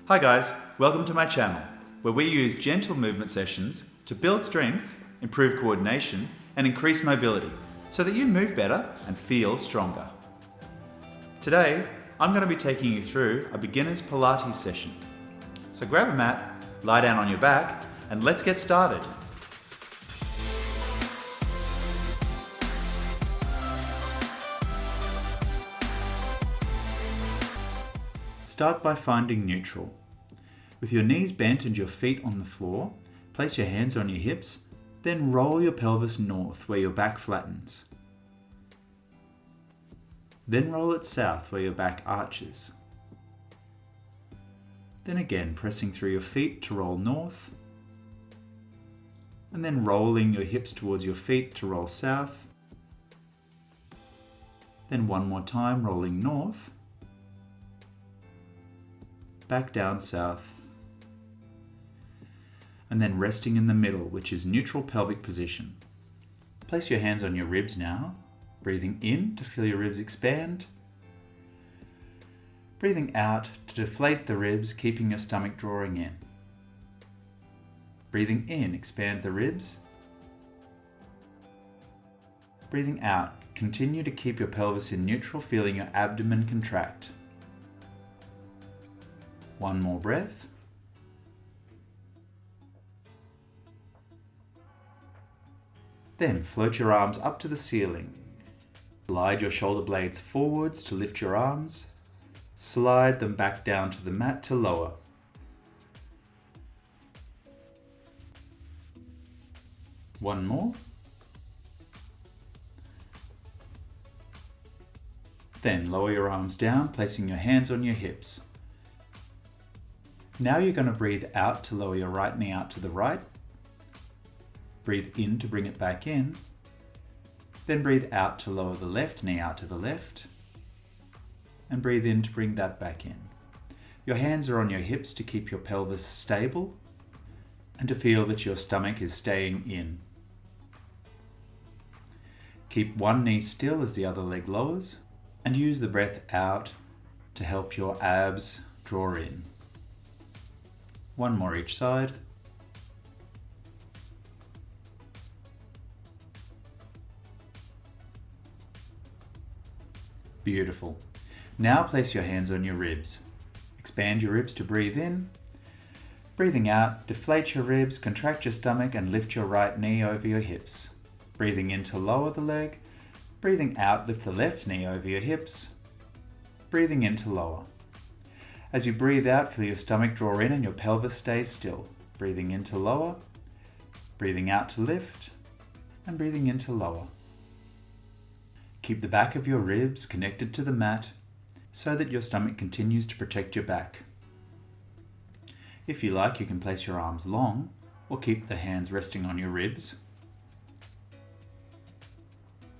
Hi guys, welcome to my channel, where we use gentle movement sessions to build strength, improve coordination, and increase mobility, so that you move better and feel stronger. Today, I'm going to be taking you through a beginner's Pilates session. So grab a mat, lie down on your back, and let's get started. Start by finding neutral. With your knees bent and your feet on the floor, place your hands on your hips, then roll your pelvis north where your back flattens. Then roll it south where your back arches. Then again pressing through your feet to roll north, and then rolling your hips towards your feet to roll south. Then one more time rolling north, back down south, and then resting in the middle, which is neutral pelvic position. Place your hands on your ribs now, breathing in to feel your ribs expand, breathing out to deflate the ribs, keeping your stomach drawing in. Breathing in, expand the ribs. Breathing out, continue to keep your pelvis in neutral, feeling your abdomen contract. One more breath. Then float your arms up to the ceiling. Slide your shoulder blades forwards to lift your arms. Slide them back down to the mat to lower. One more. Then lower your arms down, placing your hands on your hips. Now you're going to breathe out to lower your right knee out to the right. Breathe in to bring it back in. Then breathe out to lower the left knee out to the left. And breathe in to bring that back in. Your hands are on your hips to keep your pelvis stable and to feel that your stomach is staying in. Keep one knee still as the other leg lowers, and use the breath out to help your abs draw in. One more each side. Beautiful. Now place your hands on your ribs. Expand your ribs to breathe in. Breathing out, deflate your ribs, contract your stomach and lift your right knee over your hips. Breathing in to lower the leg. Breathing out, lift the left knee over your hips. Breathing in to lower. As you breathe out, feel your stomach draw in and your pelvis stays still. Breathing in to lower, breathing out to lift, and breathing in to lower. Keep the back of your ribs connected to the mat so that your stomach continues to protect your back. If you like, you can place your arms long or keep the hands resting on your ribs.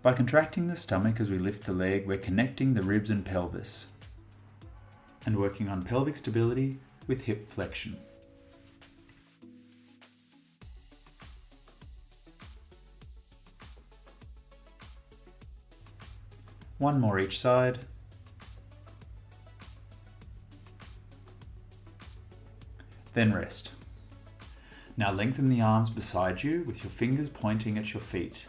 By contracting the stomach as we lift the leg, we're connecting the ribs and pelvis and working on pelvic stability with hip flexion. One more each side. Then rest. Now lengthen the arms beside you with your fingers pointing at your feet.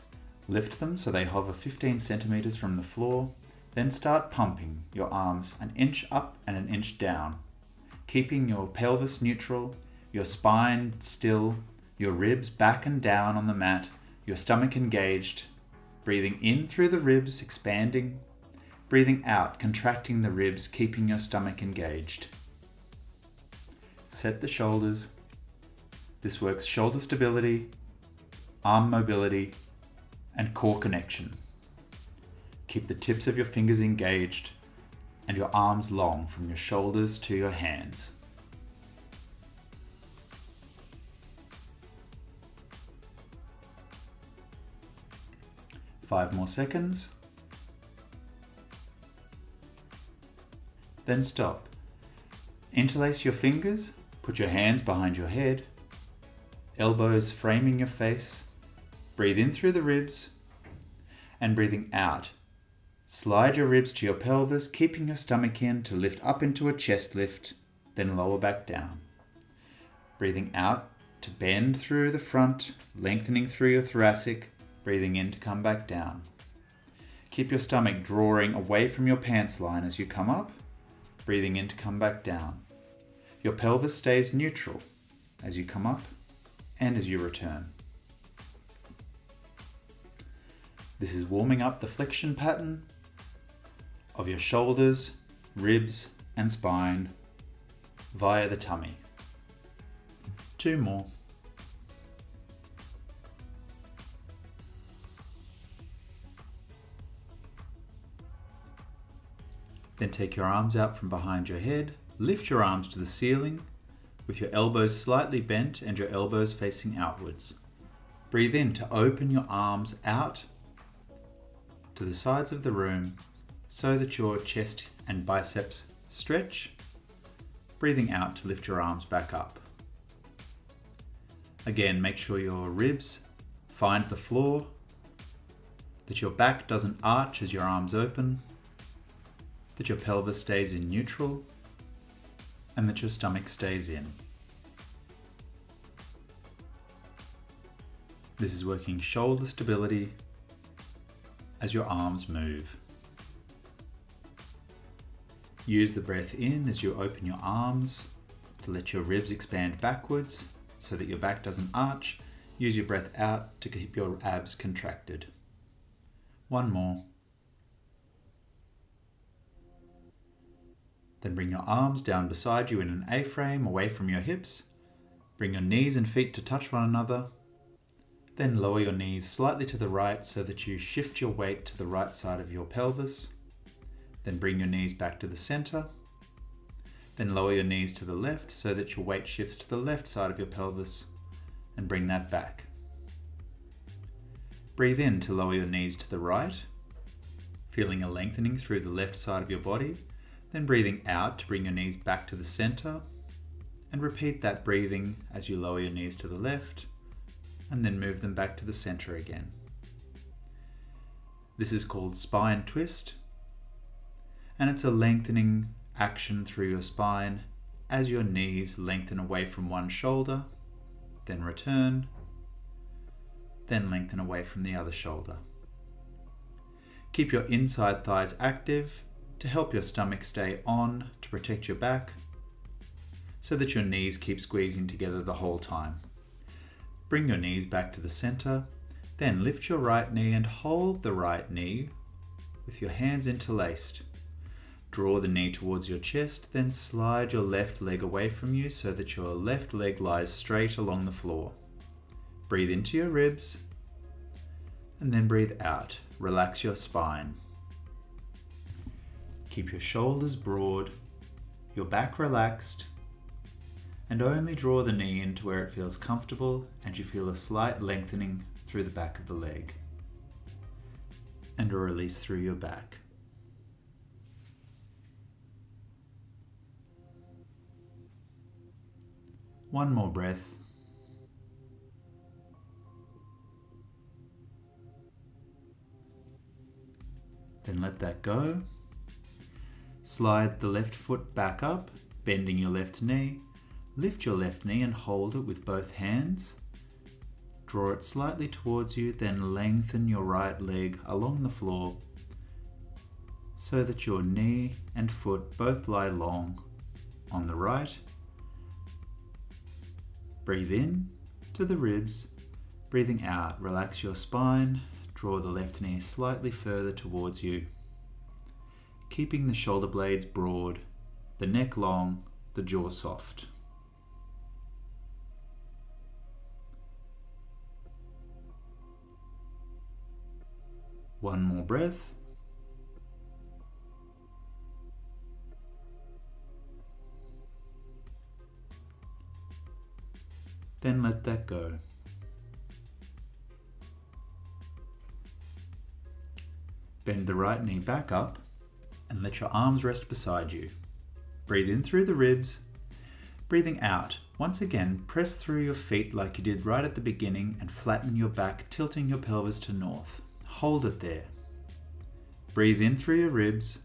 Lift them so they hover 15 centimeters from the floor. Then start pumping your arms an inch up and an inch down, keeping your pelvis neutral, your spine still, your ribs back and down on the mat, your stomach engaged. Breathing in through the ribs, expanding. Breathing out, contracting the ribs, keeping your stomach engaged. Set the shoulders. This works shoulder stability, arm mobility, and core connection. Keep the tips of your fingers engaged and your arms long from your shoulders to your hands. Five more seconds. Then stop. Interlace your fingers, put your hands behind your head, elbows framing your face. Breathe in through the ribs and breathing out. Slide your ribs to your pelvis, keeping your stomach in to lift up into a chest lift. then lower back down. Breathing out to bend through the front, lengthening through your thoracic, breathing in to come back down. Keep your stomach drawing away from your pants line as you come up, breathing in to come back down. Your pelvis stays neutral as you come up and as you return. This is warming up the flexion pattern of your shoulders, ribs, and spine via the tummy. 2 more. Then take your arms out from behind your head, lift your arms to the ceiling with your elbows slightly bent and your elbows facing outwards. Breathe in to open your arms out to the sides of the room so that your chest and biceps stretch. Breathing out to lift your arms back up. Again, make sure your ribs find the floor, that your back doesn't arch as your arms open, that your pelvis stays in neutral, and that your stomach stays in. This is working shoulder stability as your arms move. Use the breath in as you open your arms to let your ribs expand backwards so that your back doesn't arch. Use your breath out to keep your abs contracted. 1 more. Then bring your arms down beside you in an A-frame away from your hips. Bring your knees and feet to touch one another. Then lower your knees slightly to the right so that you shift your weight to the right side of your pelvis. Then bring your knees back to the center. Then lower your knees to the left so that your weight shifts to the left side of your pelvis and bring that back. Breathe in to lower your knees to the right, feeling a lengthening through the left side of your body. Then breathing out to bring your knees back to the center, and repeat that breathing as you lower your knees to the left and then move them back to the center again. This is called spine twist, and it's a lengthening action through your spine as your knees lengthen away from one shoulder, then return, then lengthen away from the other shoulder. Keep your inside thighs active to help your stomach stay on to protect your back so that your knees keep squeezing together the whole time. Bring your knees back to the center, then lift your right knee and hold the right knee with your hands interlaced. Draw the knee towards your chest, then slide your left leg away from you so that your left leg lies straight along the floor. Breathe into your ribs and then breathe out. Relax your spine. Keep your shoulders broad, your back relaxed, and only draw the knee into where it feels comfortable and you feel a slight lengthening through the back of the leg, and a release through your back. One more breath. Then let that go. Slide the left foot back up, bending your left knee. Lift your left knee and hold it with both hands. Draw it slightly towards you, then lengthen your right leg along the floor so that your knee and foot both lie long on the right. Breathe in to the ribs. Breathing out, relax your spine. Draw the left knee slightly further towards you, keeping the shoulder blades broad, the neck long, the jaw soft. One more breath. Then let that go. Bend the right knee back up and let your arms rest beside you. Breathe in through the ribs. Breathing out, once again, press through your feet like you did right at the beginning and flatten your back, tilting your pelvis to north. Hold it there. Breathe in through your ribs.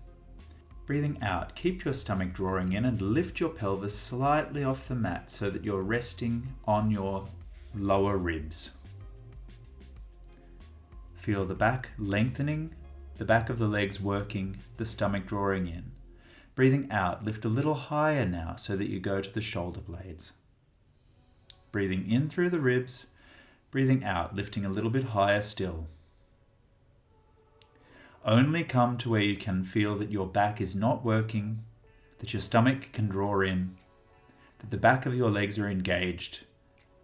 Breathing out, keep your stomach drawing in and lift your pelvis slightly off the mat so that you're resting on your lower ribs. Feel the back lengthening, the back of the legs working, the stomach drawing in. Breathing out, lift a little higher now so that you go to the shoulder blades. Breathing in through the ribs, breathing out, lifting a little bit higher still. Only come to where you can feel that your back is not working, that your stomach can draw in, that the back of your legs are engaged,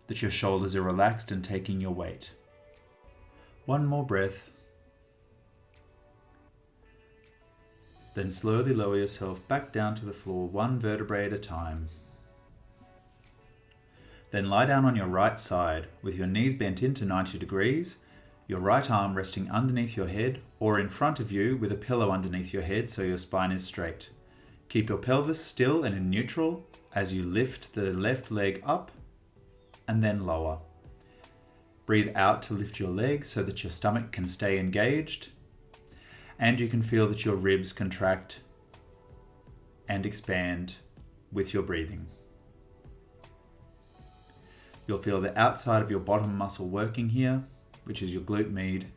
that your shoulders are relaxed and taking your weight. One more breath. Then slowly lower yourself back down to the floor, one vertebrae at a time. Then lie down on your right side with your knees bent into 90 degrees, your right arm resting underneath your head or in front of you with a pillow underneath your head so your spine is straight. Keep your pelvis still and in neutral as you lift the left leg up and then lower. Breathe out to lift your legs so that your stomach can stay engaged and you can feel that your ribs contract and expand with your breathing. You'll feel the outside of your bottom muscle working here, which is your glute med,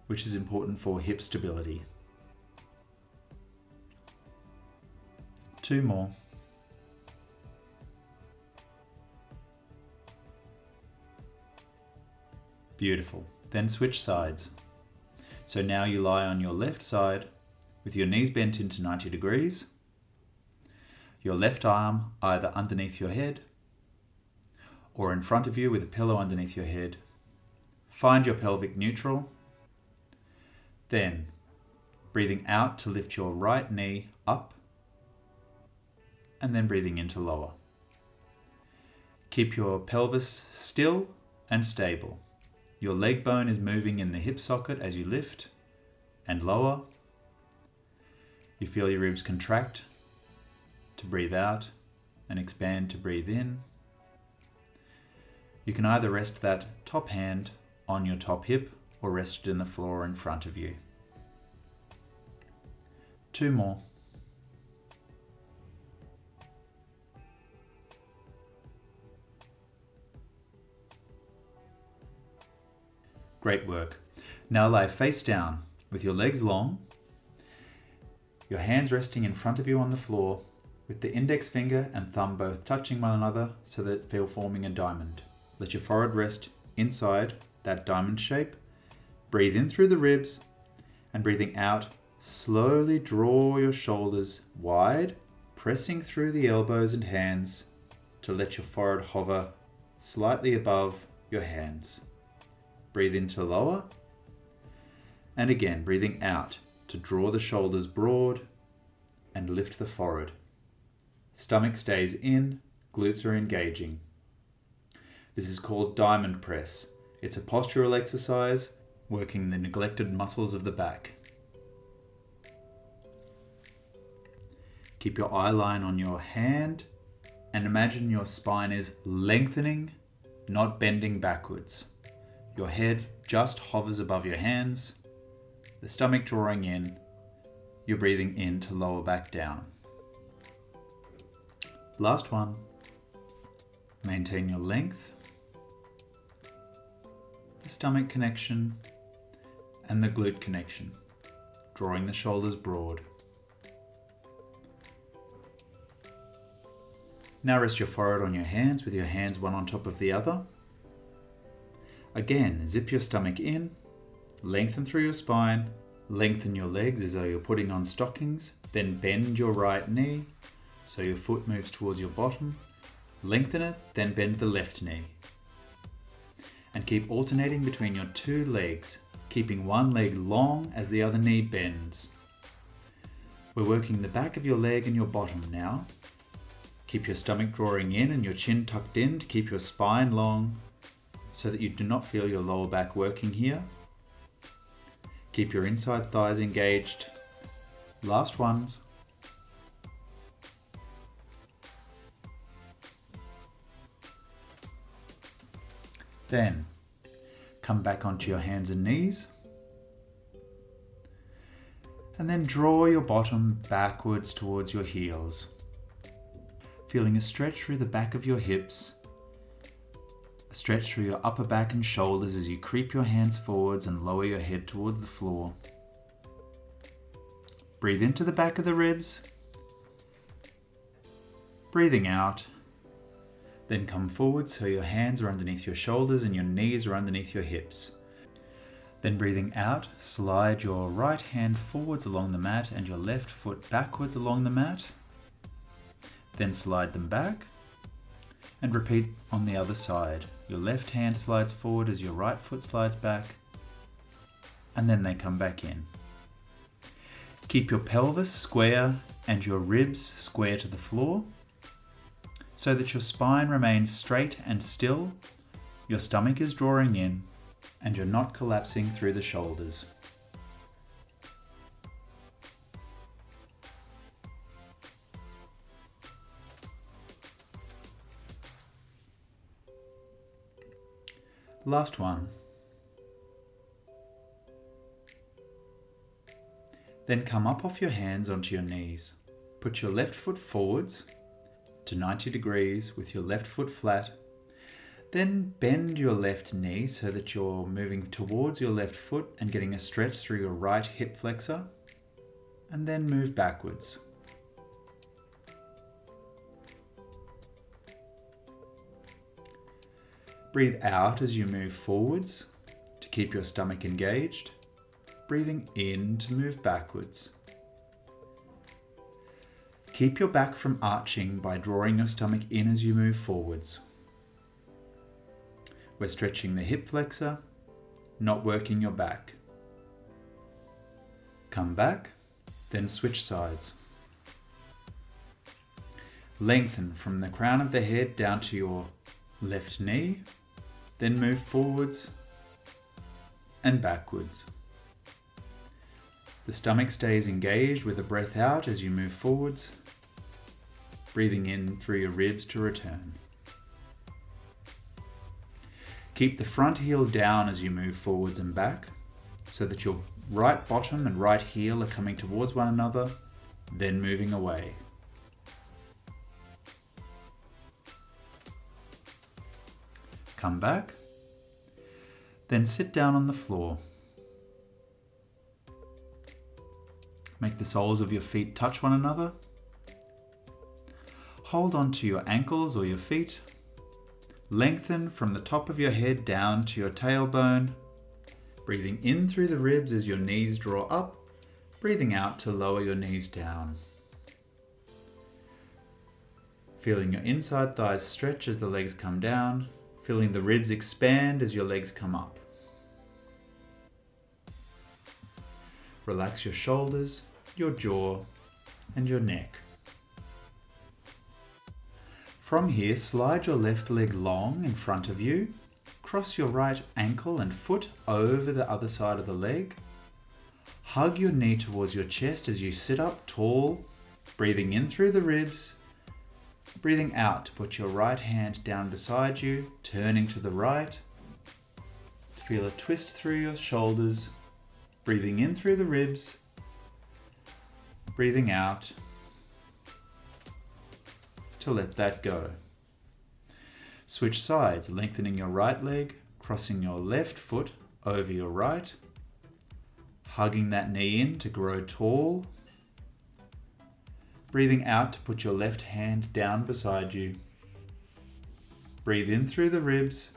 which is important for hip stability. 2 more. Beautiful. Then switch sides. So now you lie on your left side with your knees bent into 90 degrees, your left arm either underneath your head or in front of you with a pillow underneath your head. Find your pelvic neutral. Then, breathing out to lift your right knee up and then breathing in to lower. Keep your pelvis still and stable. Your leg bone is moving in the hip socket as you lift and lower. You feel your ribs contract to breathe out and expand to breathe in. You can either rest that top hand on your top hip or rest it in the floor in front of you. 2 more. Great work. Now lie face down with your legs long, your hands resting in front of you on the floor with the index finger and thumb both touching one another so that they're forming a diamond. Let your forehead rest inside that diamond shape. Breathe in through the ribs and breathing out, slowly draw your shoulders wide, pressing through the elbows and hands to let your forehead hover slightly above your hands. Breathe in to lower, and again breathing out to draw the shoulders broad and lift the forehead. Stomach stays in, glutes are engaging. This is called diamond press. It's a postural exercise working the neglected muscles of the back. Keep your eye line on your hand and imagine your spine is lengthening, not bending backwards. Your head just hovers above your hands, the stomach drawing in, you're breathing in to lower back down. Last one. Maintain your length, the stomach connection, and the glute connection, drawing the shoulders broad. Now rest your forehead on your hands with your hands one on top of the other. Again, zip your stomach in, lengthen through your spine, lengthen your legs as though you're putting on stockings, then bend your right knee so your foot moves towards your bottom, lengthen it, then bend the left knee. And keep alternating between your 2 legs, keeping one leg long as the other knee bends. We're working the back of your leg and your bottom now. Keep your stomach drawing in and your chin tucked in to keep your spine long so that you do not feel your lower back working here. Keep your inside thighs engaged. Last ones. Then come back onto your hands and knees. And then draw your bottom backwards towards your heels. Feeling a stretch through the back of your hips, a stretch through your upper back and shoulders as you creep your hands forwards and lower your head towards the floor. Breathe into the back of the ribs. Breathing out. Then come forward so your hands are underneath your shoulders and your knees are underneath your hips. Then breathing out, slide your right hand forwards along the mat and your left foot backwards along the mat. Then slide them back and repeat on the other side. Your left hand slides forward as your right foot slides back, and then they come back in. Keep your pelvis square and your ribs square to the floor so that your spine remains straight and still, your stomach is drawing in, and you're not collapsing through the shoulders. Last one. Then come up off your hands onto your knees. Put your left foot forwards to 90 degrees with your left foot flat. Then bend your left knee so that you're moving towards your left foot and getting a stretch through your right hip flexor. And then move backwards. Breathe out as you move forwards to keep your stomach engaged. Breathing in to move backwards. Keep your back from arching by drawing your stomach in as you move forwards. We're stretching the hip flexor, not working your back. Come back, then switch sides. Lengthen from the crown of the head down to your left knee, then move forwards and backwards. The stomach stays engaged with a breath out as you move forwards, breathing in through your ribs to return. Keep the front heel down as you move forwards and back so that your right bottom and right heel are coming towards one another, then moving away. Come back, then sit down on the floor. Make the soles of your feet touch one another. Hold on to your ankles or your feet. Lengthen from the top of your head down to your tailbone. Breathing in through the ribs as your knees draw up. Breathing out to lower your knees down. Feeling your inside thighs stretch as the legs come down. Feeling the ribs expand as your legs come up. Relax your shoulders, your jaw, and your neck. From here, slide your left leg long in front of you. Cross your right ankle and foot over the other side of the leg. Hug your knee towards your chest as you sit up tall, breathing in through the ribs. Breathing out to put your right hand down beside you, turning to the right. Feel a twist through your shoulders. Breathing in through the ribs, breathing out to let that go. Switch sides, lengthening your right leg, crossing your left foot over your right, hugging that knee in to grow tall. Breathing out to put your left hand down beside you. Breathe in through the ribs,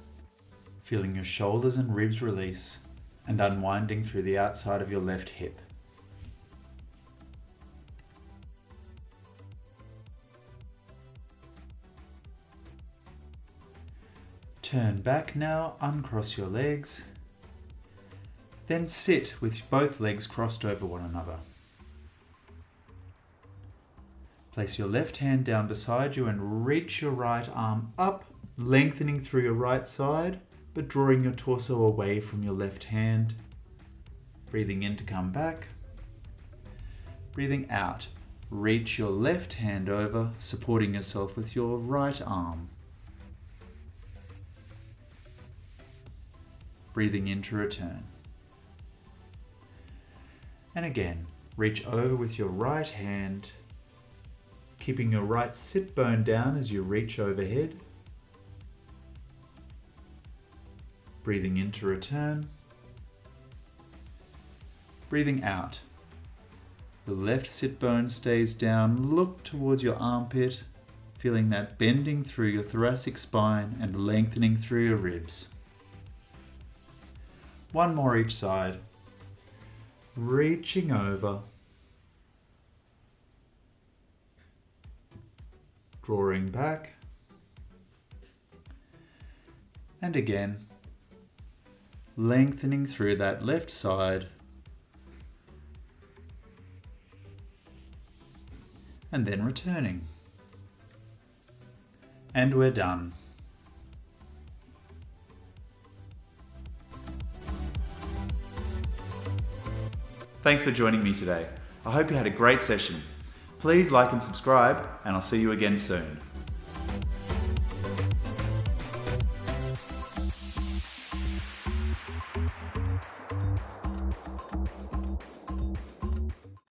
feeling your shoulders and ribs release and unwinding through the outside of your left hip. Turn back now, uncross your legs. Then sit with both legs crossed over one another. Place your left hand down beside you and reach your right arm up, lengthening through your right side, but drawing your torso away from your left hand. Breathing in to come back. Breathing out, reach your left hand over, supporting yourself with your right arm. Breathing in to return. And again, Reach over with your right hand, keeping your right sit bone down as you reach overhead. Breathing in to return. Breathing out. The left sit bone stays down. Look towards your armpit, feeling that bending through your thoracic spine and lengthening through your ribs. One more each side. Reaching over. Drawing back. And again, lengthening through that left side. And then returning. And we're done. Thanks for joining me today. I hope you had a great session. Please like and subscribe, and I'll see you again soon.